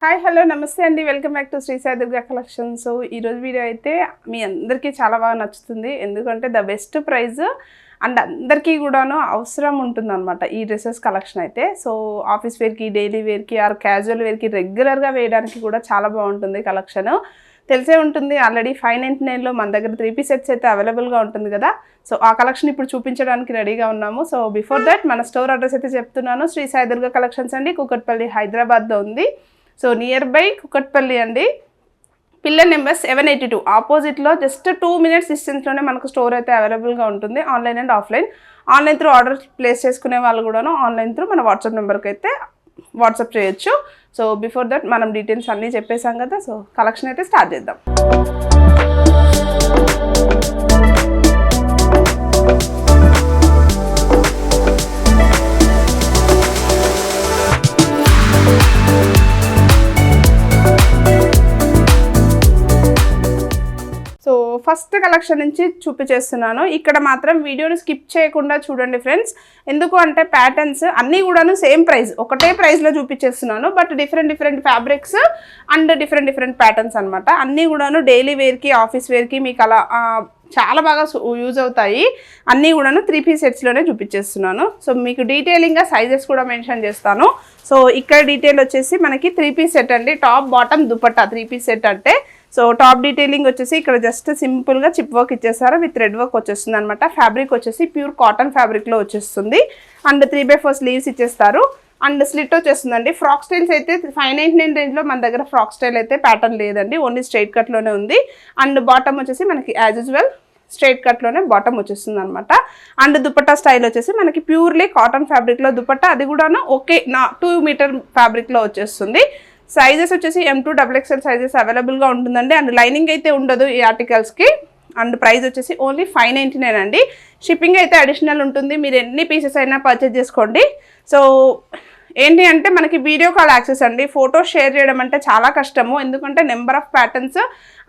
Hi hello నమస్తే అండి welcome back to Shri Sai Durga collection. So ఈరోజు వీడియో అయితే మీ అందరికీ చాలా బాగా నచ్చుతుంది, ఎందుకంటే ద బెస్ట్ ప్రైస్ అండ్ అందరికీ కూడాను అవసరం ఉంటుంది అనమాట ఈ డ్రెస్సెస్ కలెక్షన్ అయితే. సో ఆఫీస్ వేర్కి, డైలీ వేర్కి ఆర్ క్యాజువల్ వేర్కి రెగ్యులర్గా వేయడానికి కూడా చాలా బాగుంటుంది కలెక్షన్. తెలిసే ఉంటుంది ఆల్రెడీ 599లో మన దగ్గర 3 సెట్స్ అయితే అవైలబుల్గా ఉంటుంది కదా. సో ఆ కలెక్షన్ ఇప్పుడు చూపించడానికి రెడీగా ఉన్నాము. సో బిఫోర్ దట్ మన స్టోర్ అడ్రస్ అయితే చెప్తున్నాను. శ్రీ సాయి దుర్గా కలెక్షన్స్ అండి, కూకట్పల్లి హైదరాబాద్లో ఉంది. సో నియర్ బై కుకట్పల్లి అండి, పిల్లర్ నెంబర్ 782 ఆపోజిట్లో జస్ట్ 2 మినిట్స్ డిస్టెన్స్లోనే మనకు స్టోర్ అయితే అవైలబుల్గా ఉంటుంది, online and offline. Online through order place చేసుకునే వాళ్ళు కూడాను ఆన్లైన్ త్రూ మన వాట్సాప్ నెంబర్కి అయితే వాట్సాప్ చేయొచ్చు. సో బిఫోర్ దట్ మనం డీటెయిల్స్ అన్నీ చెప్పేసాం కదా. సో కలెక్షన్ అయితే స్టార్ట్ చేద్దాం. ఫస్ట్ కలెక్షన్ నుంచి చూపించేస్తున్నాను. ఇక్కడ మాత్రం వీడియోని స్కిప్ చేయకుండా చూడండి ఫ్రెండ్స్. ఎందుకు అంటే ప్యాటర్న్స్ అన్నీ కూడాను సేమ్ ప్రైస్, ఒకటే ప్రైస్లో చూపించేస్తున్నాను, but different fabrics and different patterns అనమాట. అన్నీ కూడాను డైలీ వేర్కి, ఆఫీస్ వేర్కి మీకు అలా చాలా బాగా యూజ్ అవుతాయి. అన్నీ కూడాను 3 పీస్ సెట్స్లోనే చూపించేస్తున్నాను. సో మీకు డీటెయిలింగ్గా సైజెస్ కూడా మెన్షన్ చేస్తాను. సో ఇక్కడ డీటెయిల్ వచ్చేసి మనకి 3 పీస్ సెట్ అండి, top bottom dupatta 3 piece set అంటే. సో టాప్ డీటెయిలింగ్ వచ్చేసి ఇక్కడ జస్ట్ సింపుల్గా చిప్ వర్క్ ఇచ్చేసారు, విత్ థ్రెడ్ వర్క్ వచ్చేస్తుంది అనమాట. ఫ్యాబ్రిక్ వచ్చేసి ప్యూర్ కాటన్ ఫ్యాబ్రిక్లో వచ్చేస్తుంది అండ్ 3/4 స్లీవ్స్ ఇచ్చేస్తారు అండ్ స్లిట్ వచ్చేస్తుందండి. ఫ్రాక్ స్టైల్స్ అయితే 599 రేంజ్లో మన దగ్గర ఫ్రాక్ స్టైల్ అయితే ప్యాటర్న్ లేదండి, ఓన్లీ స్ట్రైట్ కట్లోనే ఉంది. అండ్ బాటమ్ వచ్చేసి మనకి యాజ్ యూజువల్ స్ట్రైట్ కట్లోనే బాటమ్ వచ్చేస్తుంది అనమాట. అండ్ దుపట్టా స్టైల్ వచ్చేసి మనకి ప్యూర్లీ కాటన్ ఫ్యాబ్రిక్లో దుపట్టా, అది కూడాను ఓకే 2 మీటర్ ఫ్యాబ్రిక్లో వచ్చేస్తుంది. సైజెస్ వచ్చేసి M2 XXL సైజెస్ అవైలబుల్గా ఉంటుందండి. అండ్ లైనింగ్ అయితే ఉండదు ఈ ఆర్టికల్స్కి. అండ్ ప్రైస్ వచ్చేసి ఓన్లీ 599 అండి. షిప్పింగ్ అయితే అడిషనల్ ఉంటుంది, మీరు ఎన్ని పీసెస్ అయినా పర్చేజ్ చేసుకోండి. సో ఏంటి అంటే మనకి వీడియో కాల్ యాక్సెస్ అండి, ఫోటోస్ షేర్ చేయడం అంటే చాలా కష్టము, ఎందుకంటే number of patterns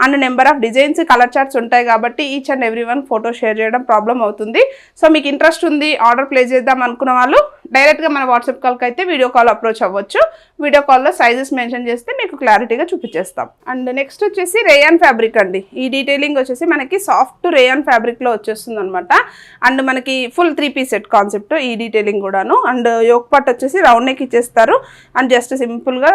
and number of designs, colour charts ఉంటాయి కాబట్టి each and every one photo share చేయడం ప్రాబ్లం అవుతుంది. సో మీకు ఇంట్రెస్ట్ ఉంది, ఆర్డర్ ప్లేస్ చేద్దాం అనుకున్న వాళ్ళు డైరెక్ట్గా మన వాట్సాప్ కాల్కి అయితే వీడియో కాల్ అప్రోచ్ అవ్వచ్చు. వీడియో కాల్లో సైజెస్ మెన్షన్ చేస్తే మీకు క్లారిటీగా చూపించేస్తాం. అండ్ నెక్స్ట్ వచ్చేసి రేయాన్ ఫ్యాబ్రిక్ అండి. ఈ డీటెయిలింగ్ వచ్చేసి మనకి సాఫ్ట్ రేయాన్ ఫ్యాబ్రిక్లో వచ్చేస్తుంది అనమాట. అండ్ మనకి ఫుల్ 3 పీస్ సెట్ కాన్సెప్ట్ ఈ డీటెయిలింగ్ కూడాను. అండ్ యోక్ పార్ట్ వచ్చేసి రౌండ్ నెక్ ఇచ్చేస్తారు అండ్ జస్ట్ సింపుల్గా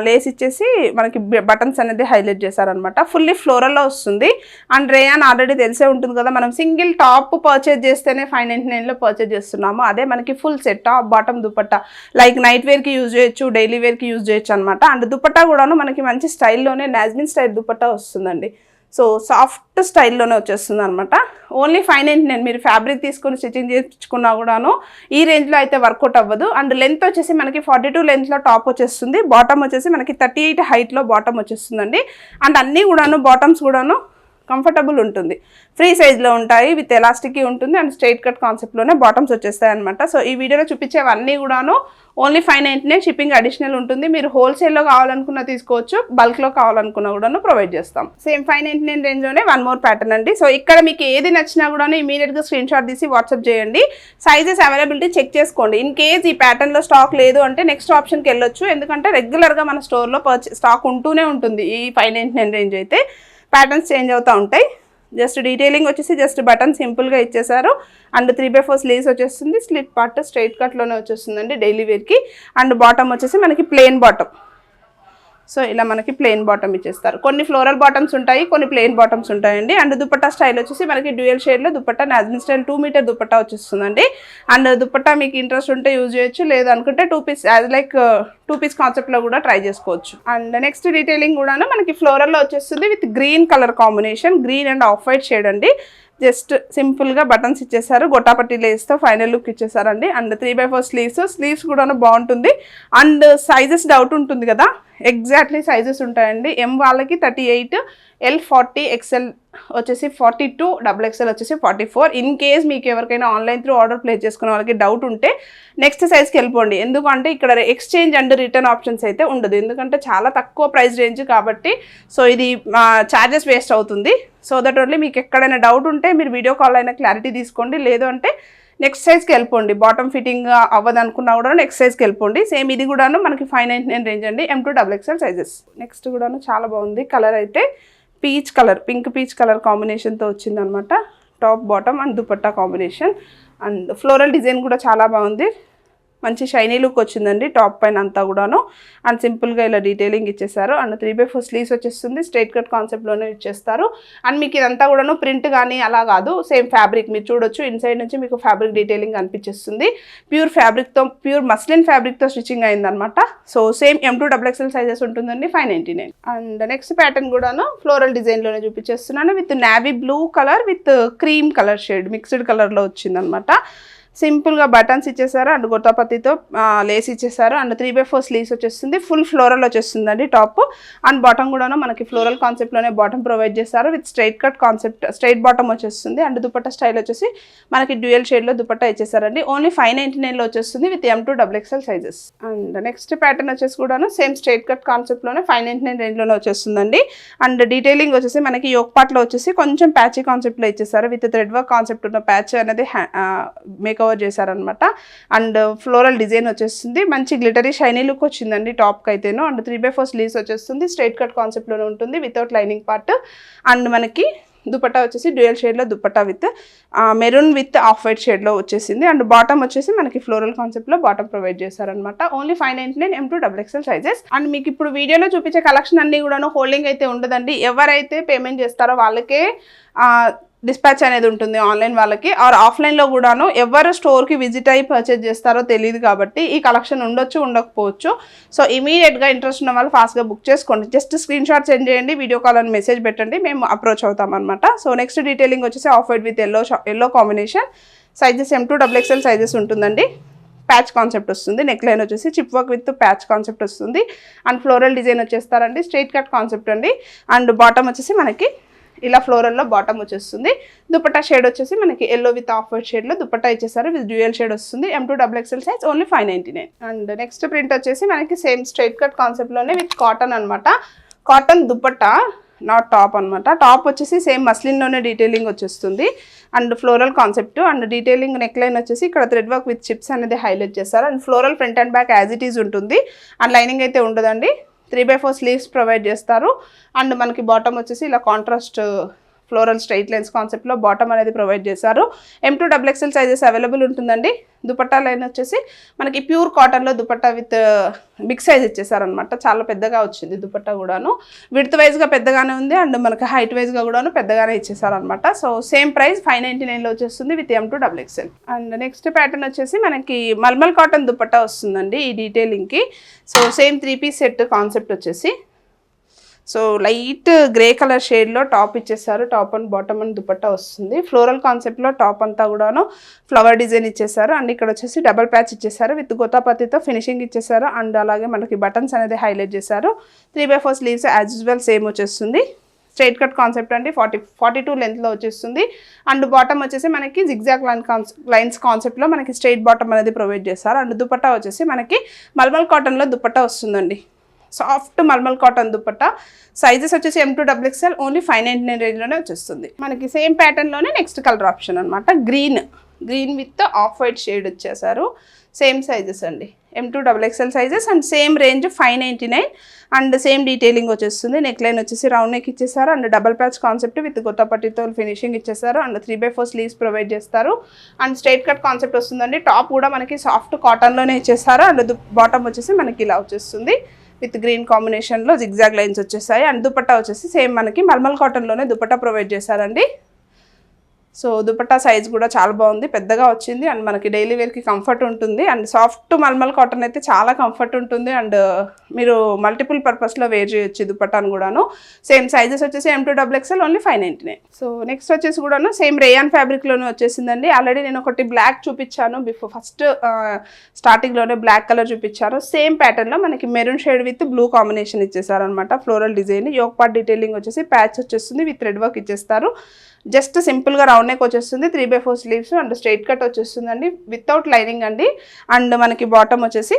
లేస్ ఇచ్చేసి మనకి బటన్స్ అనేది హైలైట్ చేశారనమాట. ఫుల్లీ ఫ్లోరల్లో వస్తుంది. అండ్ రేయాన్ ఆల్రెడీ తెలిసే ఉంటుంది కదా, మనం సింగిల్ టాప్ పర్చేజ్ చేస్తేనే 599లో పర్చేజ్ చేస్తున్నాము. అదే మనకి full set top bottom dupatta like night వేర్కి యూజ్ చేయొచ్చు, డైలీ వేర్కి యూజ్ చేయొచ్చు అనమాట. అండ్ దుపట్టా కూడాను మనకి మంచి స్టైల్లోనే నాజ్మిన్ స్టైల్ దుపట్టా వస్తుందండి. సో సాఫ్ట్ స్టైల్లోనే వచ్చేస్తుంది అనమాట. ఓన్లీ 599. మీరు ఫ్యాబ్రిక్ తీసుకొని స్టిచ్చింగ్ చేయించుకున్నా కూడాను ఈ రేంజ్లో అయితే వర్కౌట్ అవ్వదు. అండ్ లెంత్ వచ్చేసి మనకి 42 లెంత్లో టాప్ వచ్చేస్తుంది, బాటమ్ వచ్చేసి మనకి 38 హైట్లో బాటమ్ వచ్చేస్తుందండి. అండ్ అన్నీ కూడాను బాటమ్స్ కూడాను కంఫర్టబుల్ ఉంటుంది, ఫ్రీ సైజ్లో ఉంటాయి, విత్ ఎలాస్టిక్ ఉంటుంది అండ్ స్ట్రైట్ కట్ కాన్సెప్ట్లోనే బాటమ్స్ వచ్చేస్తాయి అనమాట. సో ఈ వీడియోలో చూపించేవన్నీ కూడాను ఓన్లీ 599. షిప్పింగ్ అడిషనల్ ఉంటుంది. మీరు హోల్సేల్లో కావాలనుకున్నా తీసుకోవచ్చు, బల్క్లో కావాలనుకున్నా కూడాను ప్రొవైడ్ చేస్తాం. సేమ్ 599 రేంజ్లోనే 1 మోర్ ప్యాటర్న్ అండి. సో ఇక్కడ మీకు ఏది నచ్చినా కూడాను ఇమీడియట్గా స్క్రీన్ షాట్ తీసి వాట్సాప్ చేయండి. సైజెస్ అవైలబిలిటీ చెక్ చేసుకోండి. ఇన్ కేస్ ఈ ప్యాటర్న్లో స్టాక్ లేదు అంటే నెక్స్ట్ ఆప్షన్కి వెళ్ళొచ్చు, ఎందుకంటే రెగ్యులర్గా మన స్టోర్లో స్టాక్ ఉంటూనే ఉంటుంది. ఈ 599 రేంజ్ అయితే ప్యాటర్న్స్ చేంజ్ అవుతూ ఉంటాయి. జస్ట్ డీటెయిలింగ్ వచ్చేసి జస్ట్ బటన్ సింపుల్గా ఇచ్చేసారు అండ్ 3/4 స్లీవ్స్ వచ్చేస్తుంది, స్లిట్ పార్ట్ స్ట్రైట్ కట్లోనే వచ్చేస్తుందండి డైలీ వేర్కి. అండ్ బాటమ్ వచ్చేసి మనకి ప్లెయిన్ బాటమ్. సో ఇలా మనకి ప్లెయిన్ బాటమ్ ఇచ్చేస్తారు. కొన్ని ఫ్లోరల్ బాటమ్స్ ఉంటాయి, కొన్ని ప్లెయిన్ బాటమ్స్ ఉంటాయండి. అండ్ దుపట్టా స్టైల్ వచ్చేసి మనకి డ్యూయల్ షేడ్లో దుపట్టా నాజ్మిన్ స్టైల్ 2 మీటర్ దుపట్టా వచ్చేస్తుందండి. అండ్ దుపట్టా మీకు ఇంట్రెస్ట్ ఉంటే యూజ్ చేయొచ్చు, లేదు అనుకుంటే 2 పీస్ యాజ్ లైక్ 2 పీస్ కాన్సెప్ట్లో కూడా ట్రై చేసుకోవచ్చు. అండ్ నెక్స్ట్ డీటెయిలింగ్ కూడా మనకి ఫ్లోరల్లో వచ్చేస్తుంది with green colour combination, green and off white shade అండి. జస్ట్ సింపుల్గా బటన్స్ ఇచ్చేసారు, గొట్టాపట్టి లేస్తో ఫైనల్ లుక్ ఇచ్చేసారండి. అండ్ 3/4 స్లీవ్స్ కూడా బాగుంటుంది. అండ్ సైజెస్ డౌట్ ఉంటుంది కదా, ఎగ్జాక్ట్లీ సైజెస్ ఉంటాయండి. M వాళ్ళకి 38, L 40, XL వచ్చేసి 42, XXL వచ్చేసి 44. ఇన్ కేస్ మీకు ఎవరికైనా ఆన్లైన్ త్రూ ఆర్డర్ ప్లేస్ చేసుకునే వాళ్ళకి డౌట్ ఉంటే నెక్స్ట్ సైజ్కి వెళ్ళిపోండి, ఎందుకంటే ఇక్కడ ఎక్స్చేంజ్ అండ్ రిటర్న్ ఆప్షన్స్ అయితే ఉండదు, ఎందుకంటే చాలా తక్కువ ప్రైస్ రేంజ్ కాబట్టి. సో ఇది ఛార్జెస్ వేస్ట్ అవుతుంది. సో దట్ ఓన్లీ మీకు ఎక్కడైనా డౌట్ ఉంటే మీరు వీడియో కాల్ అయినా క్లారిటీ తీసుకోండి, లేదు అంటే నెక్స్ట్ సైజ్కి వెళ్ళిపోండి. బాటమ్ ఫిట్టింగ్ అవ్వదు అనుకున్నా కూడా నెక్స్ట్ సైజ్కి వెళ్ళిపోండి. సేమ్ ఇది కూడాను మనకి 599 రేంజ్ అండి, M2 XXL సైజెస్. నెక్స్ట్ కూడాను చాలా బాగుంది. కలర్ అయితే peach colour, pink peach colour కాంబినేషన్తో వచ్చిందనమాట. Top bottom and dupatta combination and floral design కూడా చాలా బాగుంది. మంచి షైనీ లుక్ వచ్చిందండి టాప్ పైన అంతా కూడాను. అండ్ సింపుల్గా ఇలా డీటెయిలింగ్ ఇచ్చేసారు. అండ్ 3/4 స్లీవ్స్ వచ్చేస్తుంది. స్ట్రైట్ కట్ కాన్సెప్ట్లోనే ఇచ్చేస్తారు. అండ్ మీకు ఇదంతా కూడాను ప్రింట్ కానీ అలా కాదు, సేమ్ ఫ్యాబ్రిక్ మీరు చూడొచ్చు. ఇన్సైడ్ నుంచి మీకు ఫ్యాబ్రిక్ డీటెయిలింగ్ అనిపించేస్తుంది. ప్యూర్ ఫ్యాబ్రిక్తో, ప్యూర్ మస్లిన్ ఫ్యాబ్రిక్తో స్టిచ్చింగ్ అయిందనమాట. So same M2 XXL sizes ఉంటుందండి, 599. అండ్ నెక్స్ట్ ప్యాటర్న్ కూడాను ఫ్లోరల్ డిజైన్లోనే చూపించేస్తున్నాను. With navy blue colour with cream colour shade mixed కలర్లో వచ్చిందనమాట. సింపుల్గా బటన్స్ ఇచ్చేసారు అండ్ గొట్టపత్తితో లేస్ ఇచ్చేసారు. అండ్ 3/4 స్లీవ్స్ వచ్చేస్తుంది. ఫుల్ ఫ్లోరల్ వచ్చేస్తుందండి టాప్. అండ్ బాటమ్ కూడాను మనకి ఫ్లోరల్ కాన్సెప్ట్లోనే బాటమ్ ప్రొవైడ్ చేస్తారు. With straight cut concept, straight bottom వచ్చేస్తుంది. అండ్ దుపట్టా స్టైల్ వచ్చేసి మనకి డ్యూయల్ షేడ్లో దుపట్టా ఇచ్చేసారండి. ఓన్లీ 599లో వచ్చేస్తుంది with M2 XXL sizes. And next pattern వచ్చేసి కూడాను సేమ్ స్ట్రైట్ కట్ కాన్సెప్ట్లోనే 599 రేంజ్లోనే వచ్చేస్తుందండి. అండ్ డీటెయిలింగ్ వచ్చేసి మనకి యోక్ పార్ట్లో వచ్చేసి కొంచెం ప్యాచీ కాన్సెప్ట్లో ఇచ్చేసారు. విత్ థ్రెడ్ వర్క్ కాన్సెప్ట్ ఉన్న ప్యాచ్ అనేది మేకప్ చేశారనమాట. అండ్ ఫ్లోరల్ డిజైన్ వచ్చేస్తుంది. మంచి గ్లిటరీ షైనీ లుక్ వచ్చిందండి టాప్కి అయితేను. అండ్ 3/4 స్లీవ్స్ వచ్చేస్తుంది. స్ట్రైట్ కట్ కాన్సెప్ట్లోనే ఉంటుంది వితౌట్ లైనింగ్ పార్ట్. అండ్ మనకి దుపట్టా వచ్చేసి డ్యూయల్ షేడ్లో dupatta with maroon with off white షేడ్లో వచ్చేసింది. అండ్ బాటమ్ వచ్చేసి మనకి ఫ్లోరల్ కాన్సెప్ట్లో బాటమ్ ప్రొవైడ్ చేశారనమాట. Only 599 M2 XXL sizes. And మీకు ఇప్పుడు వీడియోలో చూపించే కలెక్షన్ అన్ని కూడాను హోల్డింగ్ అయితే ఉండదండి. ఎవరైతే పేమెంట్ చేస్తారో వాళ్ళకే డిస్పాచ్ అనేది ఉంటుంది ఆన్లైన్ వాళ్ళకి. ఆర్ ఆఫ్లైన్లో కూడాను ఎవరు స్టోర్కి విజిట్ అయ్యి పర్చేజ్ చేస్తారో తెలియదు కాబట్టి ఈ కలెక్షన్ ఉండొచ్చు ఉండకపోవచ్చు. సో ఇమీడియట్గా ఇంట్రెస్ట్ ఉన్న వాళ్ళు ఫాస్ట్గా బుక్ చేసుకోండి. జస్ట్ స్క్రీన్ షాట్ సెండ్ చేయండి, వీడియో కాల్ అని మెసేజ్ పెట్టండి, మేము అప్రోచ్ అవుతాం అనమాట. సో నెక్స్ట్ డీటెయిలింగ్ వచ్చేసి off white with yellow combination. Sizes M2 XXL sizes ఉంటుందండి. ప్యాచ్ కాన్సెప్ట్ వస్తుంది. నెక్ లైన్ వచ్చేసి chip work with patch concept వస్తుంది. అండ్ ఫ్లోరల్ డిజైన్ వచ్చేస్తారండి. స్ట్రైట్ కట్ కాన్సెప్ట్ అండి. అండ్ బాటమ్ వచ్చేసి మనకి ఇలా ఫ్లోరల్లో బాటమ్ వచ్చేస్తుంది. దుపట్టా షేడ్ వచ్చేసి మనకి ఎల్లో విత్ ఆఫ్ వైట్ షేడ్లో దుపట్టా ఇచ్చేసారు. విత్ డ్యూయల్ షేడ్ వస్తుంది. M2 XXL size only 599. And next print వచ్చేసి మనకి సేమ్ స్ట్రైట్ కట్ కాన్సెప్ట్లోనే విత్ కాటన్ అనమాట. కాటన్ దుపట్టా నాట్ టాప్ అనమాట. టాప్ వచ్చేసి సేమ్ మస్లిన్లోనే డీటెయిలింగ్ వచ్చేస్తుంది. And floral concept and detailing neck line వచ్చేసి ఇక్కడ థ్రెడ్ వర్క్ విత్ చిప్స్ అనేది హైలైట్ చేస్తారు. And floral front and back as it is ఉంటుంది. అండ్ లైనింగ్ అయితే ఉండదండి. 3/4 స్లీవ్స్ ప్రొవైడ్ చేస్తారు. అండ్ మనకి బాటమ్ వచ్చేసి ఇలా కాంట్రాస్ట్ ఫ్లోరల్ స్ట్రైట్ లైన్స్ కాన్సెప్ట్లో బాటమ్ అనేది ప్రొవైడ్ చేశారు. M2 XXL సైజెస్ అవైలబుల్ ఉంటుందండి. దుపట్టా లైన్ వచ్చేసి మనకి ప్యూర్ కాటన్లో దుపట్టా విత్ బిగ్ సైజ్ ఇచ్చేసారనమాట. చాలా పెద్దగా వచ్చింది దుపట్టా కూడాను. విడ్త్ వైజ్గా పెద్దగానే ఉంది అండ్ మనకి హైట్ వైజ్గా కూడాను పెద్దగానే ఇచ్చేసారనమాట. సో సేమ్ ప్రైస్ 599లో వచ్చేస్తుంది with M2 XXL. And next pattern వచ్చేసి మనకి మల్మల్ కాటన్ దుపట్టా వస్తుందండి ఈ డీటెయిలింగ్కి. So same 3-piece set concept వచ్చేసి సో లైట్ గ్రే కలర్ షేడ్లో టాప్ ఇచ్చేసారు. Top and bottom and dupatta వస్తుంది. ఫ్లోరల్ కాన్సెప్ట్లో టాప్ అంతా కూడాను ఫ్లవర్ డిజైన్ ఇచ్చేసారు. అండ్ ఇక్కడ వచ్చేసి డబల్ ప్యాచ్ ఇచ్చేసారు విత్ గొతాపతితో ఫినిషింగ్ ఇచ్చేసారు. అండ్ అలాగే మనకి బటన్స్ అనేది హైలైట్ చేశారు. 3/4 స్లీవ్స్ యాజ్ యూజువల్ సేమ్ వచ్చేస్తుంది. స్ట్రైట్ కట్ కాన్సెప్ట్ అండి. 42 లెంత్లో వచ్చేస్తుంది. అండ్ బాటమ్ వచ్చేసి మనకి జిగ్జాగ్ లైన్స్ కాన్సెప్ట్లో మనకి స్ట్రైట్ బాటమ్ అనేది ప్రొవైడ్ చేస్తారు. అండ్ దుపట్టా వచ్చేసి మనకి మల్మల్ కాటన్లో దుపట్టా వస్తుందండి. Soft mulmul cotton dupatta. Sizes వచ్చేసి M2 XXL ఓన్లీ 599 రేంజ్లోనే వచ్చేస్తుంది. మనకి సేమ్ ప్యాటర్న్లోనే నెక్స్ట్ కలర్ ఆప్షన్ అనమాట. Green with off white shade వచ్చేసారు. సేమ్ సైజెస్ అండి. M2 XXL sizes and same range 599. And same detailing వచ్చేస్తుంది. నెక్ లైన్ వచ్చేసి రౌండ్ నెక్ ఇచ్చేసారు. And double patch concept with గొట్టపట్టితో ఫినిషింగ్ ఇచ్చేసారు. అండ్ 3/4 స్లీవ్స్ ప్రొవైడ్ చేస్తారు. And straight cut concept వస్తుందండి. Top కూడా మనకి సాఫ్ట్ కాటన్లోనే ఇచ్చేసారు. అండ్ బాటమ్ వచ్చేసి మనకి ఇలా వచ్చేస్తుంది విత్ గ్రీన్ కాంబినేషన్లో జిగ్జాగ్ లైన్స్ వచ్చేసాయి. అండ్ దుపట్టా వచ్చేసి సేమ్ మనకి మల్మల్ కాటన్లోనే దుపట్టా ప్రొవైడ్ చేశారండి. సో దుపట్టా సైజ్ కూడా చాలా బాగుంది, పెద్దగా వచ్చింది. అండ్ మనకి డైలీ వేర్కి కంఫర్ట్ ఉంటుంది. అండ్ సాఫ్ట్ మల్మల్ కాటన్ అయితే చాలా కంఫర్ట్ ఉంటుంది. అండ్ మీరు మల్టిపుల్ పర్పస్లో వేర్ చేయొచ్చు దుపట్టాను కూడాను. సేమ్ సైజెస్ వచ్చేసి M2 XXL only 599. So next వచ్చేసి కూడాను సేమ్ రేయాన్ ఫ్యాబ్రిక్లోనే వచ్చేసిందండి. ఆల్రెడీ నేను ఒకటి బ్లాక్ చూపించాను ఫస్ట్ స్టార్టింగ్లోనే బ్లాక్ కలర్ చూపించాను. సేమ్ ప్యాటర్న్లో మనకి maroon shade with blue combination ఇచ్చేసారనమాట. Floral design yoke part detailing వచ్చేసి ప్యాచ్ వచ్చేస్తుంది విత్ థ్రెడ్ వర్క్ ఇచ్చేస్తారు. జస్ట్ సింపుల్గా రౌండ్ నెక్ వచ్చేస్తుంది. 3/4 స్లీవ్స్ అండ్ స్ట్రైట్ కట్ వచ్చేస్తుందండి వితౌట్ లైనింగ్ అండి. అండ్ మనకి బాటమ్ వచ్చేసి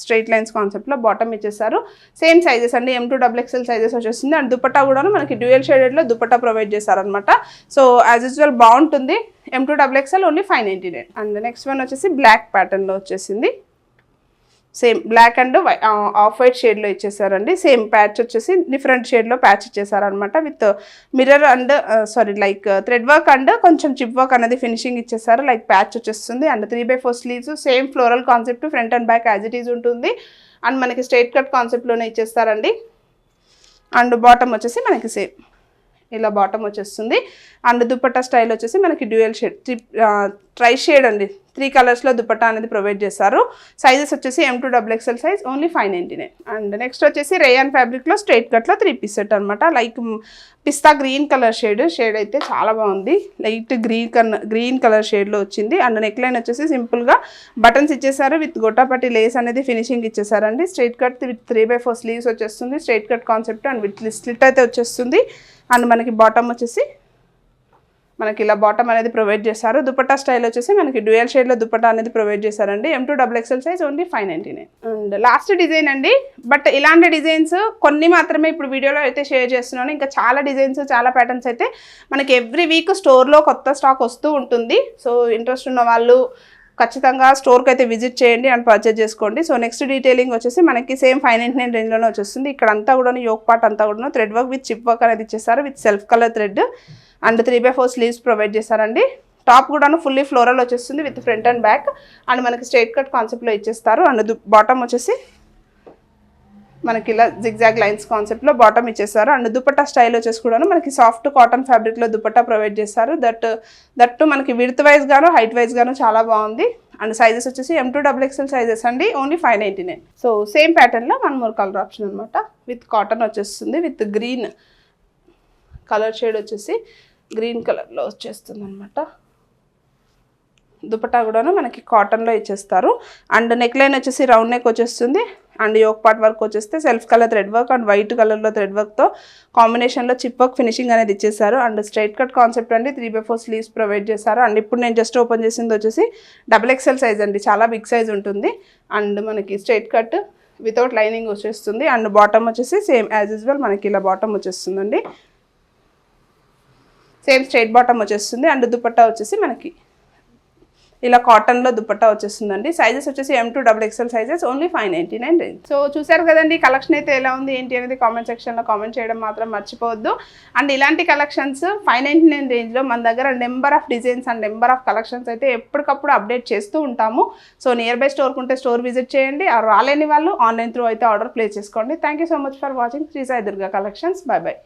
స్ట్రైట్ లైన్స్ కాన్సెప్ట్లో బాటమ్ ఇచ్చేసారు. సేమ్ సైజెస్ అండి, M2XXL సైజెస్ వచ్చేస్తుంది. అండ్ దుపట్టా కూడా మనకి డ్యూయల్ షేడెడ్లో దుపట్టా ప్రొవైడ్ చేశారనమాట. సో యాజ్ యూజువల్ బాగుంటుంది. M2XXL only 599. And next one వచ్చేసి బ్లాక్ ప్యాటర్న్లో వచ్చేసింది. Same black and off white షేడ్లో ఇచ్చేసారండి. సేమ్ ప్యాచ్ వచ్చేసి డిఫరెంట్ షేడ్లో ప్యాచ్ ఇచ్చేసారనమాట. With mirror and like thread work and కొంచెం చిప్ వర్క్ అనేది ఫినిషింగ్ ఇచ్చేసారు. లైక్ ప్యాచ్ వచ్చేస్తుంది. And 3/4 sleeves, same floral concept, front and back as it is ఉంటుంది. అండ్ మనకి స్ట్రైట్ కట్ కాన్సెప్ట్లోనే ఇచ్చేస్తారండి. అండ్ బాటమ్ వచ్చేసి మనకి సేమ్ ఇలా బాటమ్ వచ్చేస్తుంది. అండ్ దుపట్టా స్టైల్ వచ్చేసి మనకి డ్యూయల్ షేడ్, ట్రై షేడ్ అండి, 3 కలర్స్లో దుపట్టా అనేది ప్రొవైడ్ చేస్తారు. సైజెస్ వచ్చేసి M2XXL size only 599. And next వచ్చేసి రేయాన్ ఫ్యాబ్రిక్లో స్ట్రైట్ కట్లో 3 పీస్ సెట్ అనమాట. లైక్ పిస్తా గ్రీన్ కలర్ షేడ్ అయితే చాలా బాగుంది. లైట్ గ్రీన్ కలర్ షేడ్లో వచ్చింది. అండ్ నెక్ లైన్ వచ్చేసి సింపుల్గా బటన్స్ ఇచ్చేసారు. విత్ గొట్టాపట్టి లేస్ అనేది ఫినిషింగ్ ఇచ్చేసారండి. స్ట్రైట్ కట్ విత్ 3/4 స్లీవ్స్ వచ్చేస్తుంది. Straight cut concept and with slit అయితే వచ్చేస్తుంది. అండ్ మనకి బాటమ్ వచ్చేసి మనకి ఇలా బాటమ్ అనేది ప్రొవైడ్ చేశారు. దుపట్టా స్టైల్ వచ్చేసి మనకి డ్యూయల్ షేడ్లో దుపట్టా అనేది ప్రొవైడ్ చేశారండి. M2XXL size only 599. And last design అండి. బట్ ఇలాంటి డిజైన్స్ కొన్ని మాత్రమే ఇప్పుడు వీడియోలో అయితే షేర్ చేస్తున్నాను. ఇంకా చాలా డిజైన్స్, చాలా ప్యాటర్న్స్ అయితే మనకి ఎవ్రీ వీక్ స్టోర్లో కొత్త స్టాక్ వస్తూ ఉంటుంది. సో ఇంట్రెస్ట్ ఉన్న వాళ్ళు ఖచ్చితంగా స్టోర్కి అయితే విజిట్ చేయండి అండ్ పర్చేజ్ చేసుకోండి. సో నెక్స్ట్ డీటెయిలింగ్ వచ్చేసి మనకి సేమ్ 599 రేంజ్లోనే వచ్చేస్తుంది. ఇక్కడ అంతా కూడా యోక్ పార్ట్ అంతా కూడా thread work with chip work అనేది ఇచ్చేస్తారు. With self colour thread and 3/4 sleeves provide చేశారండి. టాప్ కూడాను ఫుల్లీ ఫ్లోరల్ వచ్చేస్తుంది with front and back. And మనకి స్ట్రైట్ కట్ కాన్సెప్ట్లో ఇచ్చేస్తారు. అండ్ బాటమ్ వచ్చేసి మనకి ఇలా జిగ్జాగ్ లైన్స్ కాన్సెప్ట్లో బాటమ్ ఇచ్చేస్తారు. అండ్ దుపట్టా స్టైల్ వచ్చేసి కూడాను మనకి సాఫ్ట్ కాటన్ ఫ్యాబ్రిక్లో దుపట్టా ప్రొవైడ్ చేస్తారు. దట్టు మనకి విడ్త్ వైజ్ గాను హైట్ వైజ్ గాను చాలా బాగుంది. అండ్ సైజెస్ వచ్చేసి M2XXL సైజెస్ అండి, ఓన్లీ 599. సో సేమ్ ప్యాటర్న్లో 1 more కలర్ ఆప్షన్ అనమాట. విత్ కాటన్ వచ్చేస్తుంది. విత్ గ్రీన్ కలర్ షేడ్ వచ్చేసి గ్రీన్ కలర్లో వచ్చేస్తుంది అనమాట. దుపట్టా కూడాను మనకి కాటన్లో ఇచ్చేస్తారు. అండ్ నెక్ లైన్ వచ్చేసి రౌండ్ నెక్ వచ్చేస్తుంది. అండ్ యోక్ పార్ట్ వర్క్ వచ్చేస్తే self colour thread work and white కలర్లో థ్రెడ్ వర్క్తో కాంబినేషన్లో చిప్ వర్క్ ఫినిషింగ్ అనేది ఇచ్చేసారు. అండ్ స్ట్రైట్ కట్ కాన్సెప్ట్ అండి, 3/4 స్లీవ్స్ ప్రొవైడ్ చేశారు. అండ్ ఇప్పుడు నేను జస్ట్ ఓపెన్ చేసింది వచ్చేసి XXL సైజ్ అండి, చాలా బిగ్ సైజ్ ఉంటుంది. అండ్ మనకి స్ట్రైట్ కట్ వితౌట్ లైనింగ్ వచ్చేస్తుంది. అండ్ బాటమ్ వచ్చేసి సేమ్ యాజ్ యూజువల్ మనకి ఇలా బాటమ్ వచ్చేస్తుందండి. సేమ్ స్ట్రైట్ బాటమ్ వచ్చేస్తుంది. అండ్ దుపట్టా వచ్చేసి మనకి ఇలా కాటన్లో దుపట్టా వచ్చేస్తుందండి. సైజెస్ వచ్చేసి M2XXL sizes only 599 range. So చూసారు కదండి, కలెక్షన్ అయితే ఎలా ఉంది ఏంటి అనేది కామెంట్ సెక్షన్లో కామెంట్ చేయడం మాత్రం మర్చిపోవద్దు. అండ్ ఇలాంటి కలెక్షన్స్ 599 రేంజ్లో మన దగ్గర number of designs and number of collections అయితే ఎప్పటికప్పుడు అప్డేట్ చేస్తూ ఉంటాము. సో నియర్ బై స్టోర్ ఉంటే స్టోర్ విజిట్ చేయండి. రాలేని వాళ్ళు ఆన్లైన్ త్రూ అయితే ఆర్డర్ ప్లేస్ చేసుకోండి. Thank you so much for watching Shri Sai Durga collections. Bye by.